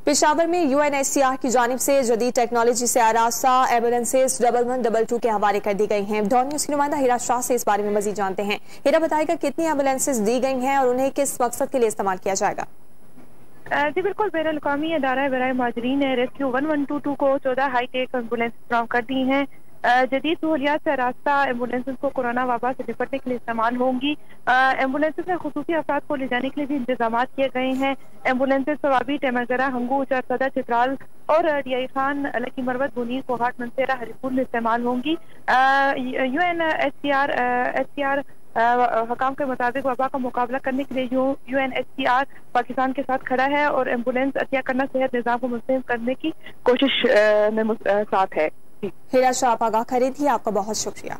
पेशावर में UNHCR की जानिब से जदीद टेक्नोलॉजी से आरास्ता एम्बुलेंसेज 1112 के हवाले कर दी गई हैं। डॉन न्यूज़ की नुमाइंदा हीरा शाह से इस बारे में मजीद जानते हैं। हीरा बताएगा कितनी एम्बुलेंसेज दी गई हैं और उन्हें किस मकसद के लिए इस्तेमाल किया जाएगा? जी बिल्कुल, बैनुल-अक़वामी अदारा बराए महाजरीन ने रेस्क्यू 1112 को 14 हाईटेक एम्बुलेंस फ्राहम कर दी हैं। जदीद सहूलियात से रास्ता एम्बुलेंसेज को कोरोना वबा से निपटने के लिए इस्तेमाल होंगी। एम्बुलेंसेज में खुसूसी अफराद को ले जाने के लिए भी इंतजाम किए गए हैं। एम्बुलेंसेज सवाबी, टेमरगरा, हंगू, चारसदा, चित्राल और DI खान, लकी मरवत, बुनीर, कोहाट, मंसेरा, हरिपुर में इस्तेमाल होंगी। UNHCR हकाम के मुताबिक वबा का मुकाबला करने के लिए UNHCR पाकिस्तान के साथ खड़ा है और एम्बुलेंस अतिया करना सेहत निज़ाम को मुस्तहकम करने की कोशिश में साथ है। हीरा शाह आप आगाह करें थी, आपका बहुत शुक्रिया।